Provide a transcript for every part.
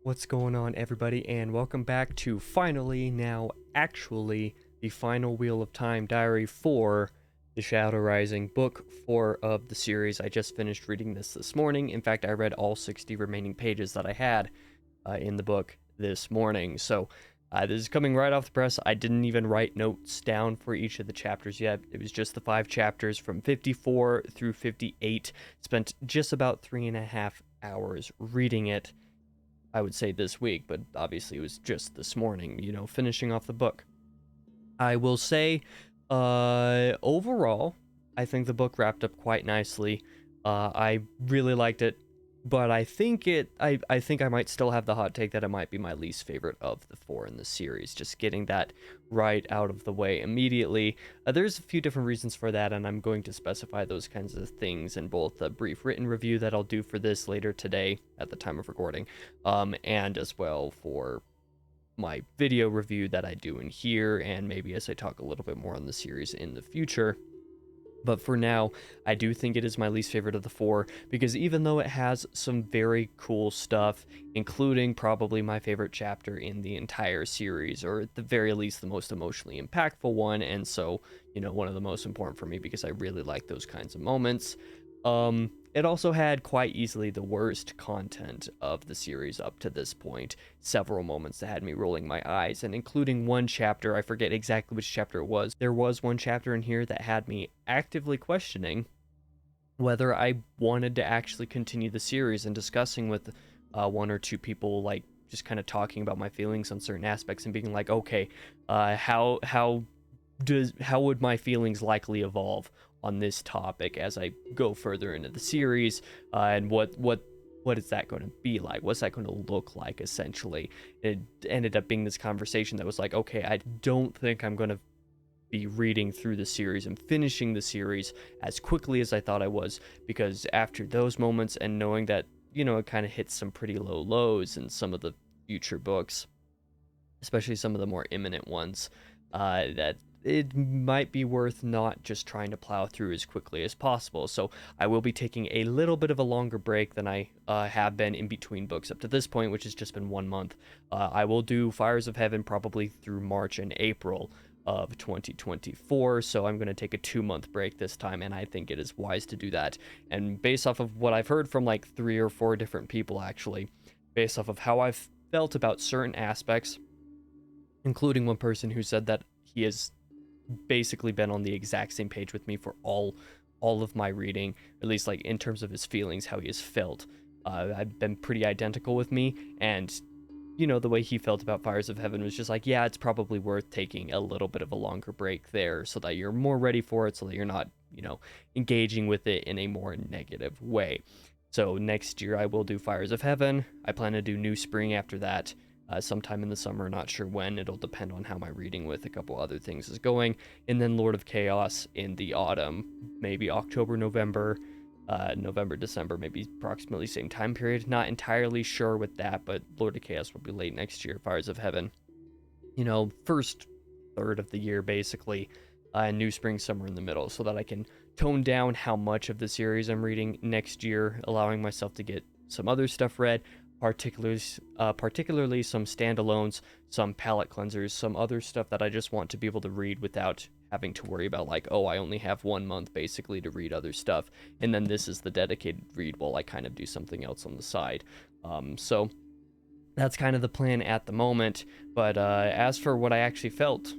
What's going on, everybody, and welcome back to actually, the final Wheel of Time diary for The Shadow Rising, book 4 of the series. I just finished reading this morning. In fact, I read all 60 remaining pages that I had in the book this morning. So this is coming right off the press. I didn't even write notes down for each of the chapters yet. It was just the 5 chapters from 54 through 58. Spent just about 3.5 hours reading it, I would say, this week, but obviously it was just this morning, finishing off the book. I will say, overall, I think the book wrapped up quite nicely. I really liked it, but I think I might still have the hot take that it might be my least favorite of the 4 in the series. Just getting that right out of the way immediately. There's a few different reasons for that, and I'm going to specify those kinds of things in both the brief written review that I'll do for this later today at the time of recording, and as well for my video review that I do in here, and maybe as I talk a little bit more on the series in the future. But for now, I do think it is my least favorite of the 4, because even though it has some very cool stuff, including probably my favorite chapter in the entire series, or at the very least the most emotionally impactful one, and so, one of the most important for me because I really like those kinds of moments, it also had quite easily the worst content of the series up to this point. Several moments that had me rolling my eyes, and including one chapter, I forget exactly which chapter it was. There was one chapter in here that had me actively questioning whether I wanted to actually continue the series, and discussing with one or two people, like just kind of talking about my feelings on certain aspects and being like, okay, how would my feelings likely evolve on this topic as I go further into the series, and what is that going to be like? What's that going to look like, essentially? It ended up being this conversation that was like, okay, I don't think I'm going to be reading through the series and finishing the series as quickly as I thought I was, because after those moments and knowing that, it kind of hits some pretty low lows in some of the future books, especially some of the more imminent ones, that it might be worth not just trying to plow through as quickly as possible. So I will be taking a little bit of a longer break than I have been in between books up to this point, which has just been 1 month. I will do Fires of Heaven probably through March and April of 2024, so I'm going to take a 2-month break this time, and I think it is wise to do that. And based off of what I've heard from like 3 or 4 different people, actually, based off of how I've felt about certain aspects, including one person who said that he has basically been on the exact same page with me for all of my reading, at least like in terms of his feelings, how he has felt. I've been pretty identical with me, and the way he felt about Fires of Heaven was just like, yeah, it's probably worth taking a little bit of a longer break there so that you're more ready for it, so that you're not, engaging with it in a more negative way. So next year I will do Fires of Heaven. I plan to do New Spring after that, sometime in the summer, not sure when. It'll depend on how my reading with a couple other things is going. And then Lord of Chaos in the autumn, maybe October, November, December, maybe approximately same time period. Not entirely sure with that, but Lord of Chaos will be late next year. Fires of Heaven, first third of the year, basically. New Spring somewhere in the middle, so that I can tone down how much of the series I'm reading next year, allowing myself to get some other stuff read, particularly some standalones, some palette cleansers, some other stuff that I just want to be able to read without having to worry about, like, oh, I only have 1 month basically to read other stuff, and then this is the dedicated read while I kind of do something else on the side. So that's kind of the plan at the moment. But as for what I actually felt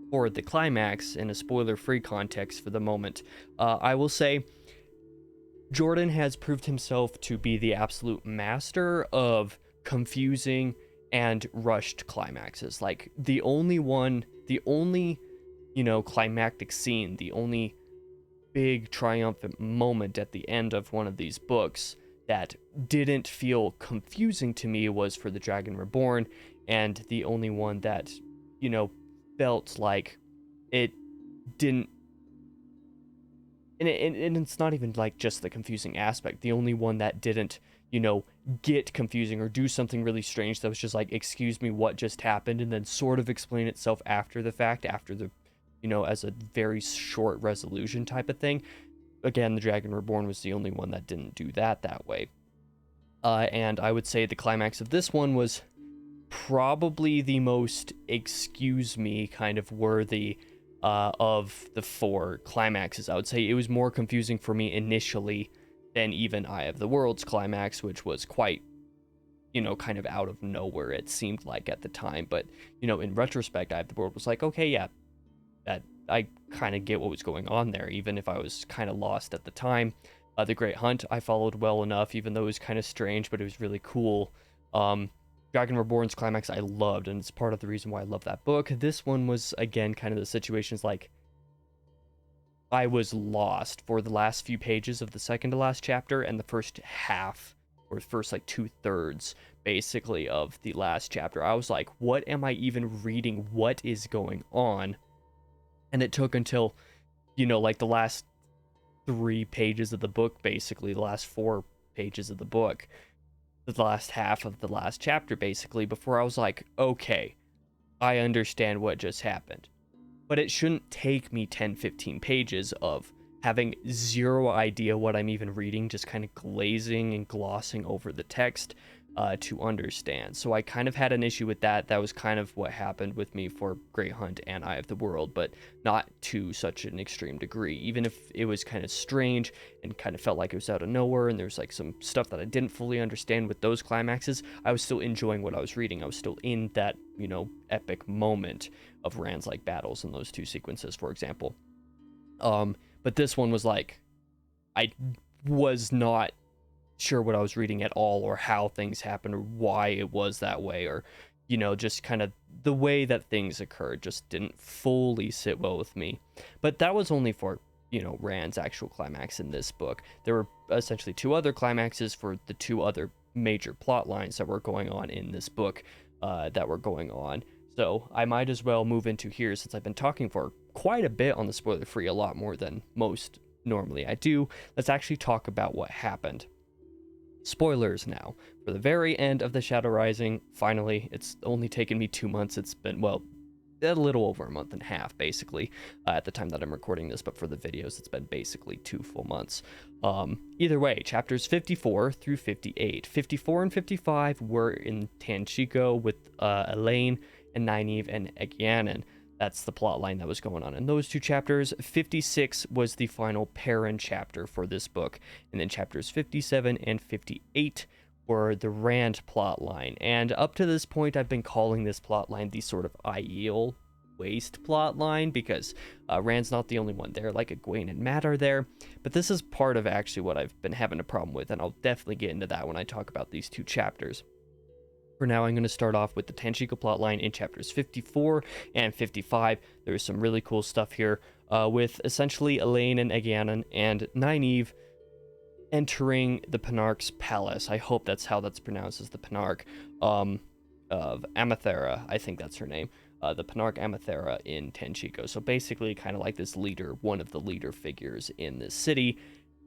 for the climax in a spoiler-free context for the moment, I will say Jordan has proved himself to be the absolute master of confusing and rushed climaxes. Like, the only climactic scene, the only big triumphant moment at the end of one of these books that didn't feel confusing to me was for The Dragon Reborn, and the only one that, felt like it didn't, and it's not even like just the confusing aspect. The only one that didn't, get confusing or do something really strange that was just like, excuse me, what just happened, and then sort of explain itself after the fact, after the, as a very short resolution type of thing. Again, The Dragon Reborn was the only one that didn't do that way. And I would say the climax of this one was probably the most excuse me kind of worthy of the 4 climaxes. I would say it was more confusing for me initially than even Eye of the World's climax, which was quite, kind of out of nowhere, it seemed like at the time. But, in retrospect, Eye of the World was like, okay, yeah, that I kind of get what was going on there, even if I was kind of lost at the time. The Great Hunt I followed well enough, even though it was kind of strange, but it was really cool. Dragon Reborn's climax I loved, and it's part of the reason why I love that book. This one was, again, kind of the situations like I was lost for the last few pages of the second to last chapter and the first half, or first like 2/3 basically of the last chapter. I was like, what am I even reading? What is going on? And it took until, like the last 3 pages of the book, basically, the last 4 pages of the book, the last half of the last chapter, basically, before I was like, okay, I understand what just happened. But it shouldn't take me 10-15 pages of having zero idea what I'm even reading, just kind of glazing and glossing over the text to understand. So I kind of had an issue with that. That was kind of what happened with me for Great Hunt and Eye of the World, but not to such an extreme degree. Even if it was kind of strange and kind of felt like it was out of nowhere, and there's like some stuff that I didn't fully understand with those climaxes, I was still enjoying what I was reading. I was still in that, epic moment of Rand's like battles in those 2 sequences, for example. But this one was like, I was not sure what I was reading at all, or how things happened, or why it was that way, or just kind of the way that things occurred just didn't fully sit well with me. But that was only for Rand's actual climax in this book. There were essentially 2 other climaxes for the 2 other major plot lines that were going on in this book so I might as well move into here, since I've been talking for quite a bit on the spoiler free, a lot more than most normally I do. Let's actually talk about what happened. Spoilers now. For the very end of The Shadow Rising, finally, it's only taken me 2 months. It's been, well, a little over a month and a half, basically, at the time that I'm recording this, but for the videos, it's been basically 2 full months. Either way, chapters 54 through 58. 54 and 55 were in Tanchico with Elaine and Nynaeve and Egyanan. That's the plot line that was going on in those 2 chapters. 56 was the final Perrin chapter for this book. And then chapters 57 and 58 were the Rand plot line. And up to this point, I've been calling this plot line the sort of Aiel Waste plot line, because Rand's not the only one there. Like Egwene and Matt are there. But this is part of actually what I've been having a problem with, and I'll definitely get into that when I talk about these 2 chapters. For now, I'm going to start off with the Tanchico plotline in chapters 54 and 55. There's some really cool stuff here with essentially Elaine and Egyanan and Nynaeve entering the Penarch's palace. I hope that's how that's pronounced, as the Penarch of Amathera. I think that's her name. The Penarch Amathera in Tanchico. So basically kind of like this leader, one of the leader figures in this city.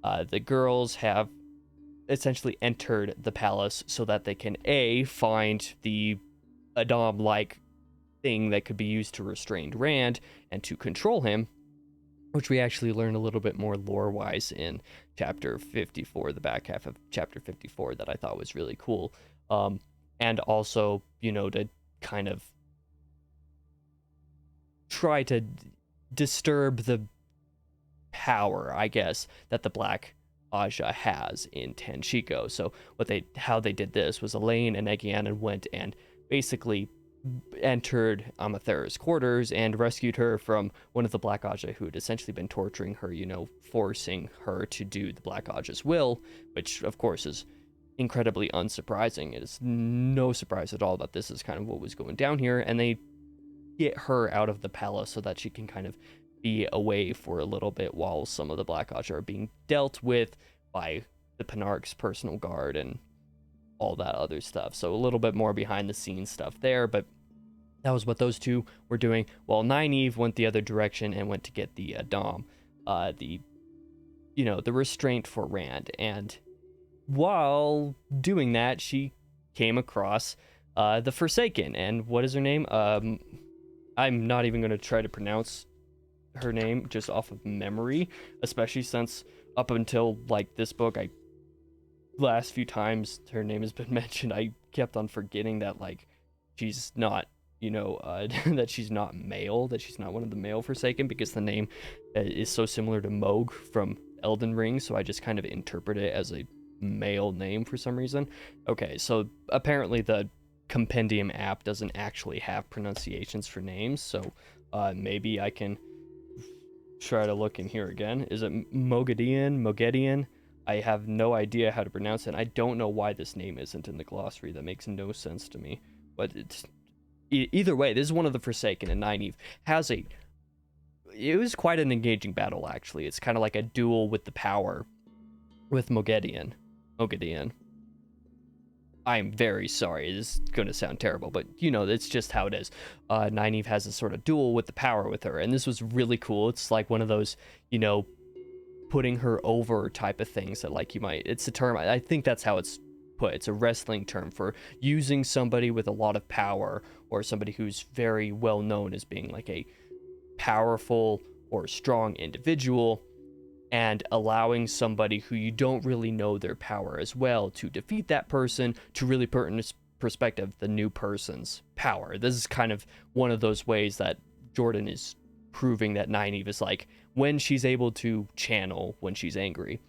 The girls have essentially entered the palace so that they can find the Adam-like thing that could be used to restrain Rand and to control him, which we actually learn a little bit more lore-wise in chapter 54, the back half of chapter 54, that I thought was really cool. And also, to kind of try to disturb the power, I guess, that the Black Aja has in Tanchico. So how they did this was Elaine and Egyanan went and basically entered Amathera's quarters and rescued her from one of the Black Aja who had essentially been torturing her, forcing her to do the Black Aja's will, which of course is incredibly unsurprising. It is no surprise at all that this is kind of what was going down here, and they get her out of the palace so that she can kind of be away for a little bit while some of the Black Aja are being dealt with by the Penarch's personal guard and all that other stuff. So a little bit more behind the scenes stuff there, but that was what those 2 were doing, while Nynaeve went the other direction and went to get the Dom, the restraint for Rand. And while doing that, she came across the Forsaken. And what is her name? I'm not even going to try to pronounce her name just off of memory, especially since up until like this book I last few times her name has been mentioned, I kept on forgetting that like she's not, that she's not male, that she's not one of the male Forsaken, because the name is so similar to Moog from Elden Ring, so I just kind of interpret it as a male name for some reason. Okay, so apparently the Compendium app doesn't actually have pronunciations for names, so maybe I can try to look in here again. Is it Mogedian? I have no idea how to pronounce it. I don't know why this name isn't in the glossary. That makes no sense to me. But it's either way, this is one of the Forsaken, and Nynaeve has a... It was quite an engaging battle, actually. It's kind of like a duel with the power with Mogedian. I'm very sorry, this is going to sound terrible, but it's just how it is. Nynaeve has a sort of duel with the power with her, and this was really cool. It's like one of those, putting her over type of things that like you might, it's a term, I think that's how it's put. It's a wrestling term for using somebody with a lot of power, or somebody who's very well known as being like a powerful or strong individual, and allowing somebody who you don't really know their power as well to defeat that person, to really put in perspective the new person's power. This is kind of one of those ways that Jordan is proving that Nynaeve is like, when she's able to channel when she's angry,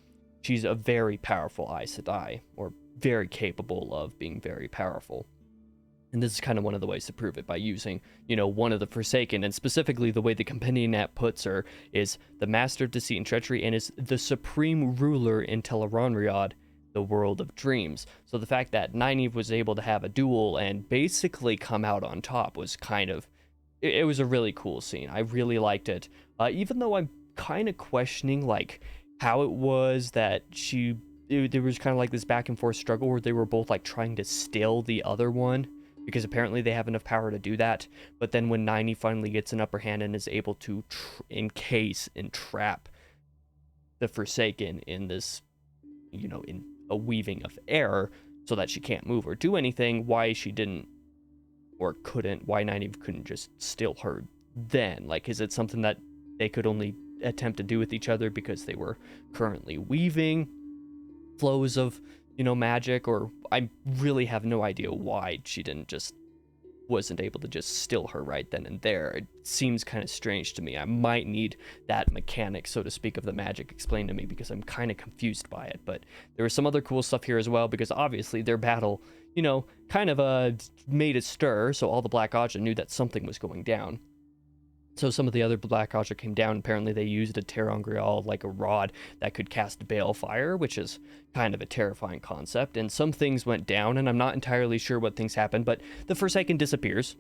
she's a very powerful Aes Sedai, or very capable of being very powerful. And this is kind of one of the ways to prove it, by using, one of the Forsaken, and specifically the way the Companion app puts her is the master of deceit and treachery, and is the supreme ruler in Tel'aran'rhiod, the world of dreams. So the fact that Nynaeve was able to have a duel and basically come out on top was kind of, it was a really cool scene. I really liked it. Even though I'm kind of questioning like how it was that there was kind of like this back and forth struggle where they were both like trying to still the other one, because apparently they have enough power to do that. But then when Nynaeve finally gets an upper hand and is able to encase and trap the Forsaken in this, in a weaving of air, so that she can't move or do anything, why Nynaeve couldn't just still her then? Like, is it something that they could only attempt to do with each other because they were currently weaving flows of magic? Or I really have no idea why she wasn't able to just still her right then and there. It seems kind of strange to me. I might need that mechanic, so to speak, of the magic explained to me, because I'm kind of confused by it. But there was some other cool stuff here as well, because obviously their battle, kind of made a stir, so all the Black Aja knew that something was going down. So some of the other Black Aja came down. Apparently they used a ter'angreal, like a rod that could cast balefire, which is kind of a terrifying concept. And some things went down, and I'm not entirely sure what things happened, but the Forsaken disappears.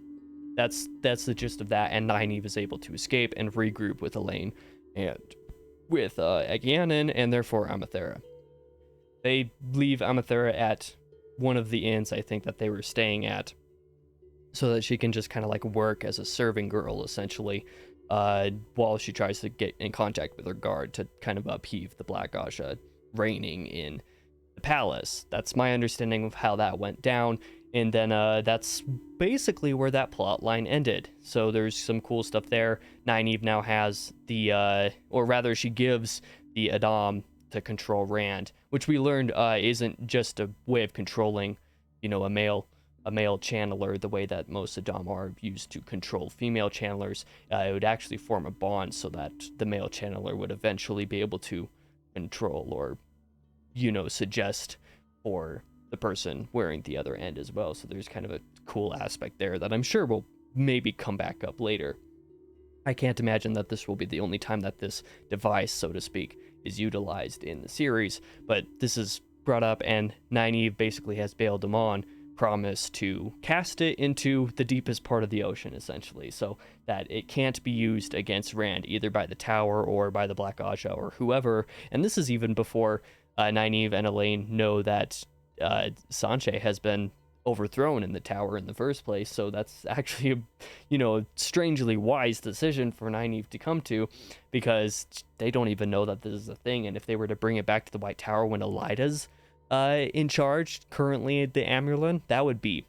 That's the gist of that, and Nynaeve is able to escape and regroup with Elaine and with Agyanan, and therefore Amathera. They leave Amathera at one of the inns, I think, that they were staying at, so that she can just kind of like work as a serving girl, essentially, while she tries to get in contact with her guard to kind of upheave the Black Aja reigning in the palace. That's my understanding of how that went down. And then that's basically where that plot line ended. So there's some cool stuff there. Nynaeve now has or rather she gives the Adam to control Rand, which we learned isn't just a way of controlling, a male channeler the way that most Adam are used to control female channelers. It would actually form a bond so that the male channeler would eventually be able to control or, suggest for the person wearing the other end as well. So there's kind of a cool aspect there that I'm sure will maybe come back up later. I can't imagine that this will be the only time that this device, so to speak, is utilized in the series, but this is brought up, and Nynaeve basically has Baal Damon promise to cast it into the deepest part of the ocean, essentially, so that it can't be used against Rand, either by the Tower or by the Black Aja or whoever. And this is even before Nynaeve and Elaine know that Sanche has been overthrown in the Tower in the first place. So that's actually a strangely wise decision for Nynaeve to come to, because they don't even know that this is a thing. And if they were to bring it back to the White Tower when Elida's in charge currently at the Amyrlin, that would be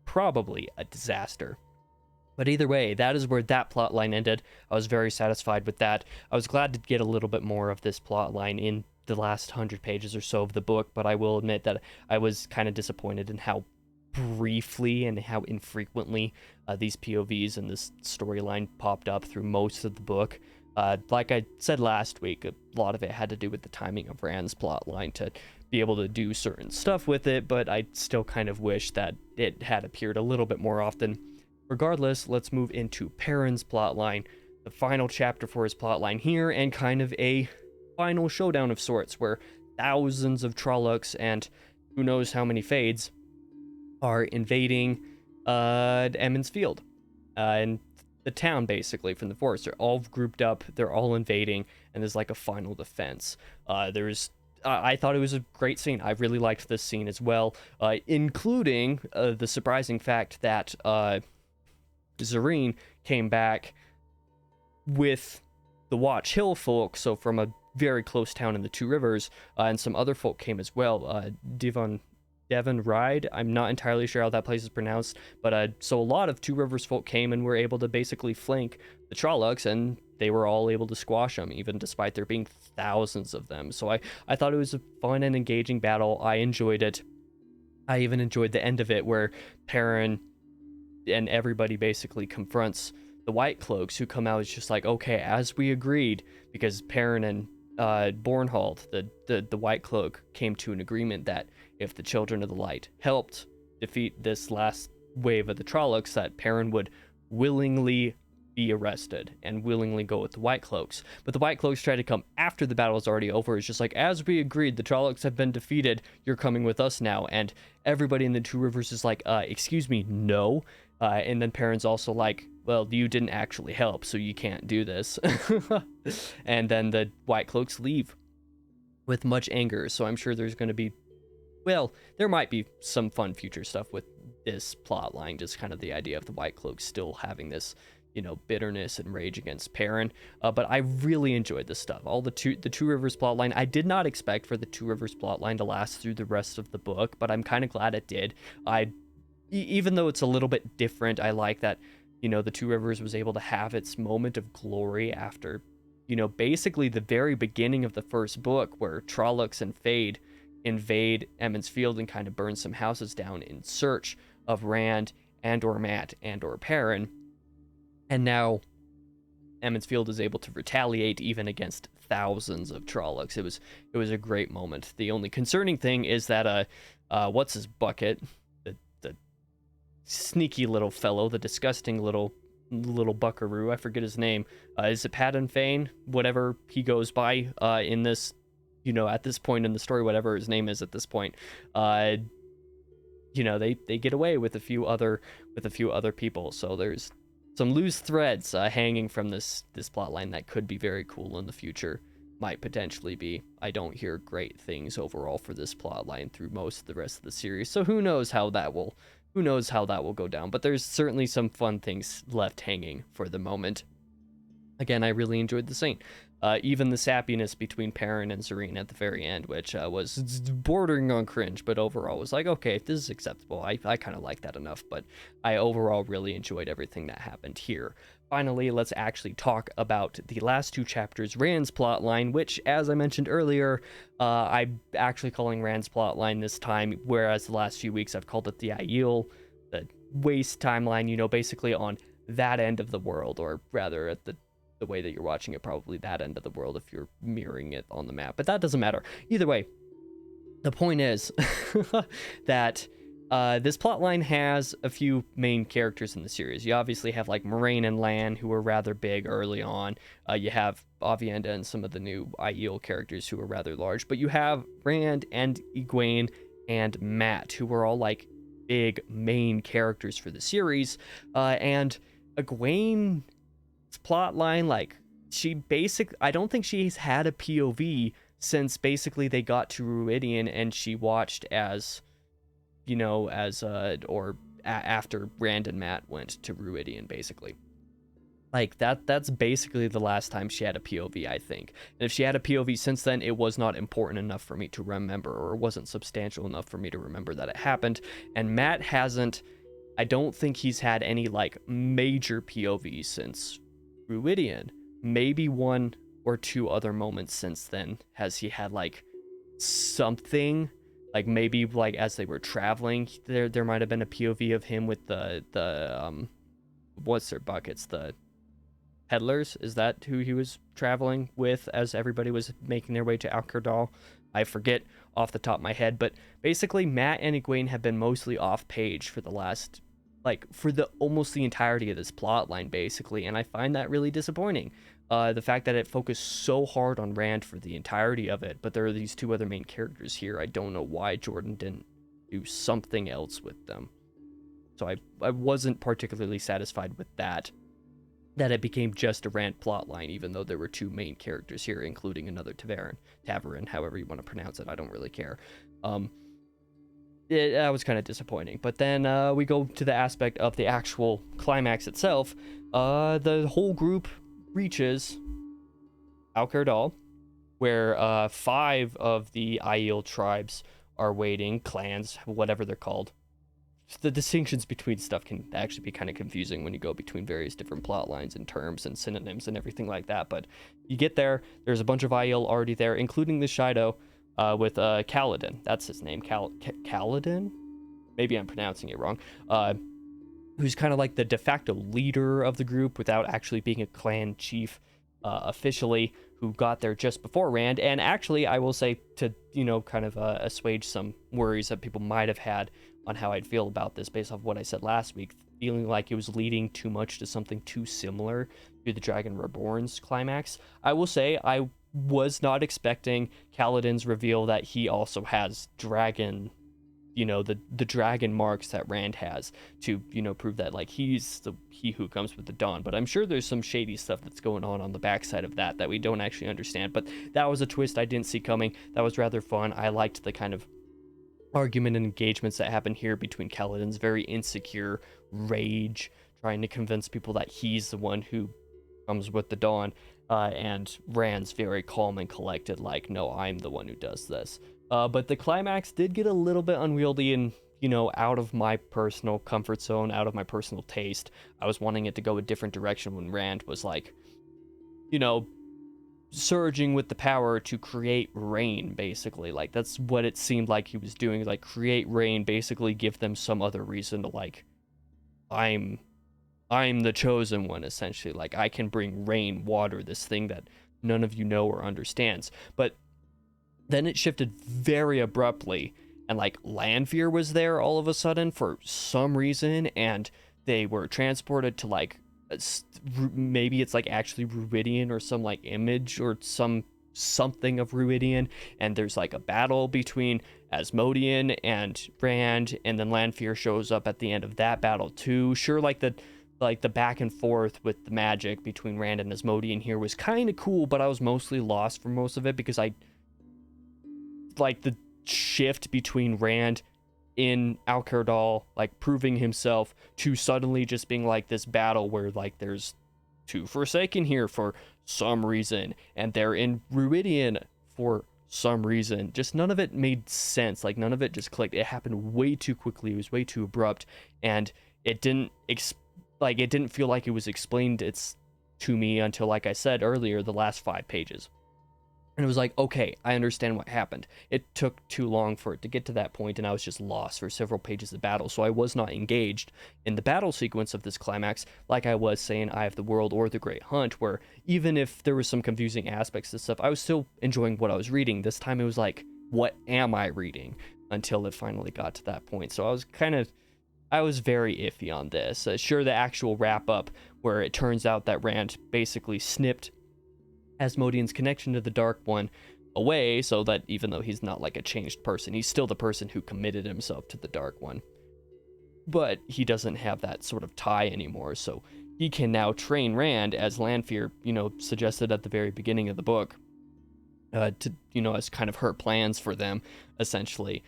probably a disaster. But either way, that is where that plot line ended. I was very satisfied with that. I was glad to get a little bit more of this plot line in the last 100 pages or so of the book, but I will admit that I was kind of disappointed in how briefly and how infrequently these POVs and this storyline popped up through most of the book. Like I said last week, a lot of it had to do with the timing of Rand's plotline to be able to do certain stuff with it, but I still kind of wish that it had appeared a little bit more often. Regardless, let's move into Perrin's plotline, the final chapter for his plotline here, and kind of a final showdown of sorts where thousands of Trollocs and who knows how many Fades are invading Emond's Field. And the town, basically, from the forest. They're all grouped up, they're all invading, and there's like a final defense. I thought it was a great scene. I really liked this scene as well, including the surprising fact that Zareen came back with the Watch Hill folk, so from a very close town in the Two Rivers, and some other folk came as well. Devon Ride, I'm not entirely sure how that place is pronounced, but so a lot of Two Rivers folk came and were able to basically flank the Trollocs, and they were all able to squash them, even despite there being thousands of them. So I thought it was a fun and engaging battle. I enjoyed it. I even enjoyed the end of it, where Perrin and everybody basically confronts the White Cloaks, who come out as just like, okay, as we agreed, because Perrin and Bornhold, the White Cloak, came to an agreement that if the Children of the Light helped defeat this last wave of the Trollocs, that Perrin would willingly be arrested and willingly go with the White Cloaks. But the White Cloaks try to come after the battle is already over. It's just like, as we agreed, the Trollocs have been defeated, you're coming with us now. And everybody in the Two Rivers is like, excuse me, no. And then Perrin's also like, well, you didn't actually help, so you can't do this. And then the White Cloaks leave with much anger. So I'm sure there's going to be, well, there might be some fun future stuff with this plot line, just kind of the idea of the White Cloaks still having this, bitterness and rage against Perrin. But I really enjoyed this stuff. All the Two Rivers plotline. I did not expect for the Two Rivers plotline to last through the rest of the book, but I'm kind of glad it did. Even though it's a little bit different, I like that, the Two Rivers was able to have its moment of glory after, basically the very beginning of the first book, where Trollocs and Fade invade Emond's Field and kind of burn some houses down in search of Rand and or Mat and or Perrin. And now Emond's Field is able to retaliate even against thousands of Trollocs. It was a great moment. The only concerning thing is that what's his bucket, the sneaky little fellow, the disgusting little buckaroo, I forget his name. Is it Padden Fane? Whatever he goes by in this, at this point in the story, whatever his name is at this point. They get away with a few other people. So there's some loose threads hanging from this plotline that could be very cool in the future. Might potentially be. I don't hear great things overall for this plotline through most of the rest of the series, so who knows how that will go down. But there's certainly some fun things left hanging for the moment. Again, I really enjoyed the scene. Even the sappiness between Perrin and Zareen at the very end, which was bordering on cringe, but overall was like, okay, this is acceptable. I kind of like that enough, but I overall really enjoyed everything that happened here. Finally, let's actually talk about the last two chapters, Rand's plotline, which, as I mentioned earlier, I'm actually calling Rand's plotline this time, whereas the last few weeks I've called it the Aiel, the waste timeline, basically on that end of the world, or rather at the way that you're watching it, probably that end of the world if you're mirroring it on the map, but that doesn't matter. Either way, the point is that this plotline has a few main characters in the series. You obviously have like Moraine and Lan, who were rather big early on. You have Avienda and some of the new Aiel characters who are rather large, but you have Rand and Egwene and Mat, who were all like big main characters for the series. And Egwene plotline, like, I don't think she's had a POV since basically they got to Ruidian and she watched after Rand and Mat went to Ruidian, basically. Like, that's basically the last time she had a POV, I think. And if she had a POV since then, it was not important enough for me to remember, or it wasn't substantial enough for me to remember that it happened. And Mat hasn't, I don't think he's had any like major POV since Ruidian. Maybe one or two other moments since then has he had like something, like maybe like as they were traveling, there might have been a POV of him with the what's their buckets, the peddlers. Is that who he was traveling with as everybody was making their way to Alcardal? I forget off the top of my head, but basically Matt and Egwene have been mostly off page for the last, like, for the almost the entirety of this plot line, basically, and I find that really disappointing. The fact that it focused so hard on Rand for the entirety of it, but there are these two other main characters here. I don't know why Jordan didn't do something else with them. So I wasn't particularly satisfied with that it became just a Rand plotline, even though there were two main characters here, including another Tavern, however you want to pronounce it. I don't really care. That was kind of disappointing. But then we go to the aspect of the actual climax itself. The whole group reaches Alcardal, where 5 of the Aiel tribes are waiting, clans, whatever they're called. The distinctions between stuff can actually be kind of confusing when you go between various different plot lines and terms and synonyms and everything like that. But you get there, there's a bunch of Aiel already there, including the Shido with Kaladin. That's his name, Kaladin? Maybe I'm pronouncing it wrong. Who's kind of like the de facto leader of the group without actually being a clan chief officially, who got there just before Rand. And actually, I will say, to, kind of assuage some worries that people might have had on how I'd feel about this based off what I said last week, feeling like it was leading too much to something too similar to the Dragon Reborn's climax. I will say I was not expecting Kaladin's reveal that he also has dragon, the dragon marks that Rand has to, prove that like he who comes with the dawn. But I'm sure there's some shady stuff that's going on the backside of that we don't actually understand. But that was a twist I didn't see coming. That was rather fun. I liked the kind of argument and engagements that happen here between Kaladin's very insecure rage, trying to convince people that he's the one who comes with the dawn, and Rand's very calm and collected, like, no, I'm the one who does this. But the climax did get a little bit unwieldy and, out of my personal comfort zone, out of my personal taste. I was wanting it to go a different direction when Rand was like, surging with the power to create rain, basically. Like, that's what it seemed like he was doing, like, create rain, basically give them some other reason to, like, I'm the chosen one, essentially. Like, I can bring rain, water, this thing that none of you know or understands. But then it shifted very abruptly, and like Lanfear was there all of a sudden for some reason, and they were transported to like maybe it's like actually Ruidian or some like image or something of Ruidian, and there's like a battle between Asmodean and Rand, and then Lanfear shows up at the end of that battle too. Sure, like the back and forth with the magic between Rand and Asmodean here was kind of cool, but I was mostly lost for most of it because I like the shift between Rand in Alcardal, like proving himself, to suddenly just being like this battle where like there's 2 Forsaken here for some reason, and they're in Ruidian for some reason. Just none of it made sense. Like, none of it just clicked. It happened way too quickly. It was way too abrupt, and it didn't feel like it was explained to me until, like I said earlier, the last 5 pages. And it was like, okay, I understand what happened. It took too long for it to get to that point, and I was just lost for several pages of battle. So I was not engaged in the battle sequence of this climax like I was, say, in Eye of the World or The Great Hunt, where even if there was some confusing aspects of stuff, I was still enjoying what I was reading. This time it was like, what am I reading? Until it finally got to that point. So I was very iffy on this. Sure, the actual wrap-up, where it turns out that Rand basically snipped Asmodean's connection to the Dark One away, so that even though he's not like a changed person, he's still the person who committed himself to the Dark One. But he doesn't have that sort of tie anymore, so he can now train Rand, as Lanfear, suggested at the very beginning of the book, to, as kind of her plans for them, essentially.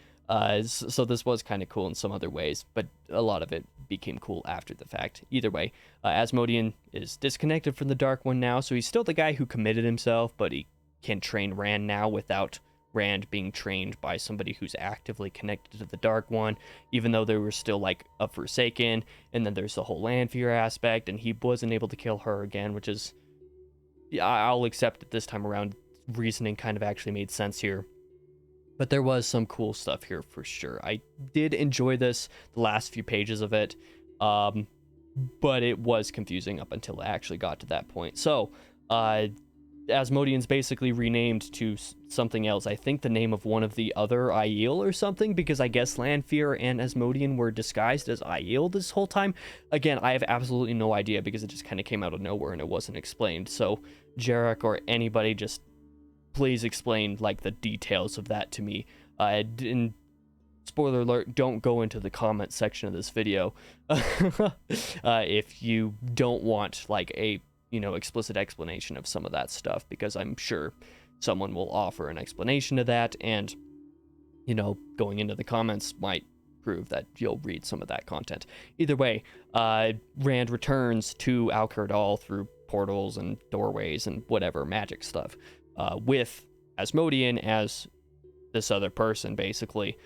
So this was kind of cool in some other ways, but a lot of it became cool after the fact. Either way, Asmodean is disconnected from the Dark One now, so he's still the guy who committed himself, but he can train Rand now without Rand being trained by somebody who's actively connected to the Dark One, even though they were still like a Forsaken. And then there's the whole Lanfear aspect, and he wasn't able to kill her again, which is I'll accept it this time around. Reasoning kind of actually made sense here. But there was some cool stuff here for sure. I did enjoy the last few pages of it, but it was confusing up until I actually got to that point. So, Asmodean's basically renamed to something else. I think the name of one of the other Aiel or something, because I guess Lanfear and Asmodean were disguised as Aiel this whole time. Again, I have absolutely no idea because it just kind of came out of nowhere and it wasn't explained. So, Jarek or anybody, just please explain like the details of that to me. And spoiler alert, don't go into the comment section of this video if you don't want like a explicit explanation of some of that stuff, because I'm sure someone will offer an explanation of that, and going into the comments might prove that you'll read some of that content. Either way, Rand returns to Al-Qardal through portals and doorways and whatever magic stuff, with Asmodean as this other person, basically.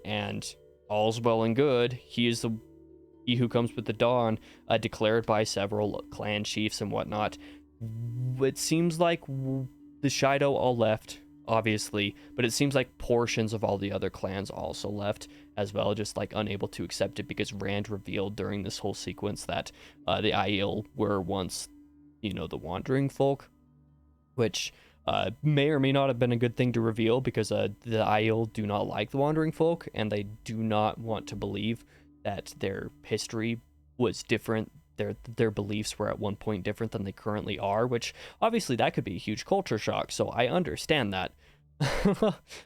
And all's well and good. He who comes with the dawn, declared by several clan chiefs and whatnot. It seems like the Shido all left, obviously, but it seems like portions of all the other clans also left as well, just like unable to accept it, because Rand revealed during this whole sequence that the Aiel were once, the wandering folk, which may or may not have been a good thing to reveal, because the Aiel do not like the wandering folk, and they do not want to believe that their history was different. Their beliefs were at one point different than they currently are, which obviously that could be a huge culture shock, so I understand that.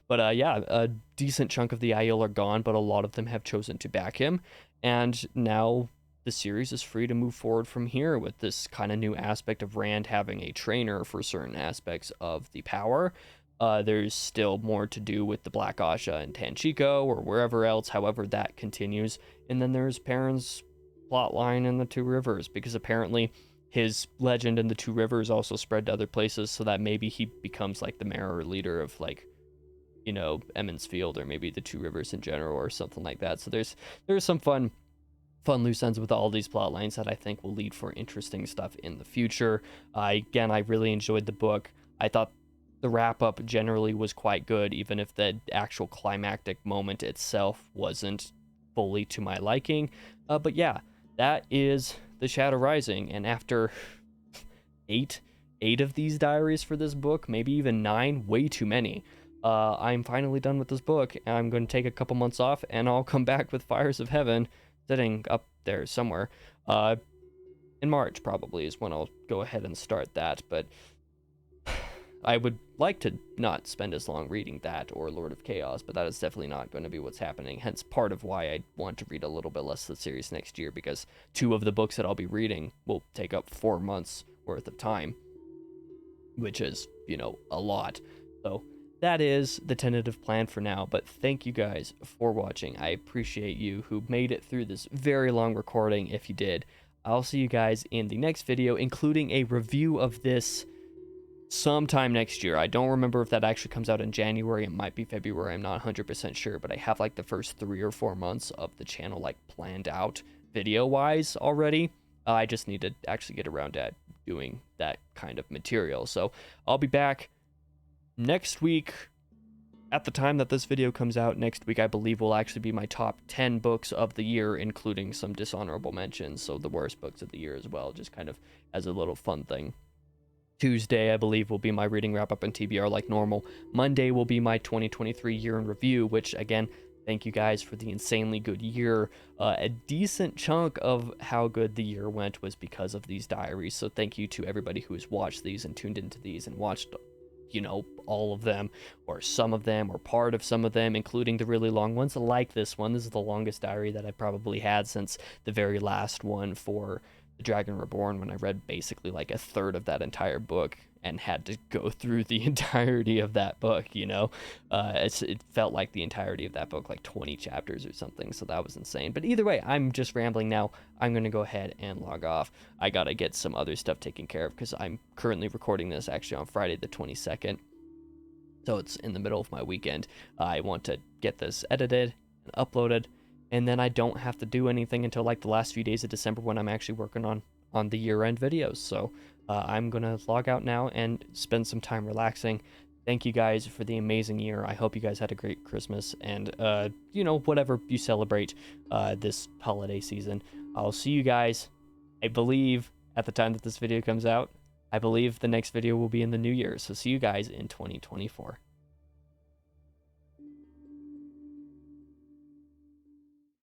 But yeah, a decent chunk of the Aiel are gone, but a lot of them have chosen to back him, and now the series is free to move forward from here with this kind of new aspect of Rand having a trainer for certain aspects of the power. There's still more to do with the Black Asha and Tanchico or wherever else, however that continues. And then there's Perrin's plotline in the Two Rivers, because apparently his legend in the Two Rivers also spread to other places, so that maybe he becomes like the mayor or leader of like, Emmons Field, or maybe the Two Rivers in general or something like that. So there's some fun loose ends with all these plot lines that I think will lead for interesting stuff in the future. Again, I really enjoyed the book. I thought the wrap-up generally was quite good, even if the actual climactic moment itself wasn't fully to my liking. But yeah, that is The Shadow Rising, and after eight of these diaries for this book, maybe even 9, way too many, I'm finally done with this book, and I'm going to take a couple months off, and I'll come back with Fires of Heaven sitting up there somewhere. In March probably is when I'll go ahead and start that, but I would like to not spend as long reading that or Lord of Chaos, but that is definitely not going to be what's happening. Hence part of why I want to read a little bit less of the series next year, because 2 of the books that I'll be reading will take up 4 months worth of time, which is, a lot. So that is the tentative plan for now, but thank you guys for watching. I appreciate you who made it through this very long recording, if you did. I'll see you guys in the next video, including a review of this sometime next year. I don't remember if that actually comes out in January. It might be February. I'm not 100% sure, but I have like the first 3 or 4 months of the channel like planned out video-wise already. I just need to actually get around to doing that kind of material. So I'll be back next week. At the time that this video comes out, next week I believe will actually be my top 10 books of the year, including some dishonorable mentions, so the worst books of the year as well, just kind of as a little fun thing. Tuesday, I believe, will be my reading wrap-up and TBR like normal. Monday will be my 2023 year in review, which, again, thank you guys for the insanely good year. A decent chunk of how good the year went was because of these diaries, so thank you to everybody who has watched these and tuned into these and watched, all of them, or some of them, or part of some of them, including the really long ones, like this one. This is the longest diary that I probably had since the very last one for The Dragon Reborn, when I read basically like a third of that entire book and had to go through the entirety of that book, it felt like the entirety of that book, like 20 chapters or something, so that was insane. But either way, I'm just rambling now. I'm going to go ahead and log off. I got to get some other stuff taken care of, because I'm currently recording this actually on Friday the 22nd, so it's in the middle of my weekend. I want to get this edited and uploaded, and then I don't have to do anything until like the last few days of December when I'm actually working on on the year-end videos. So I'm gonna log out now and spend some time relaxing. Thank you guys for the amazing year. I hope you guys had a great Christmas and whatever you celebrate this holiday season. I'll see you guys, I believe, at the time that this video comes out. I believe the next video will be in the new year. So see you guys in 2024.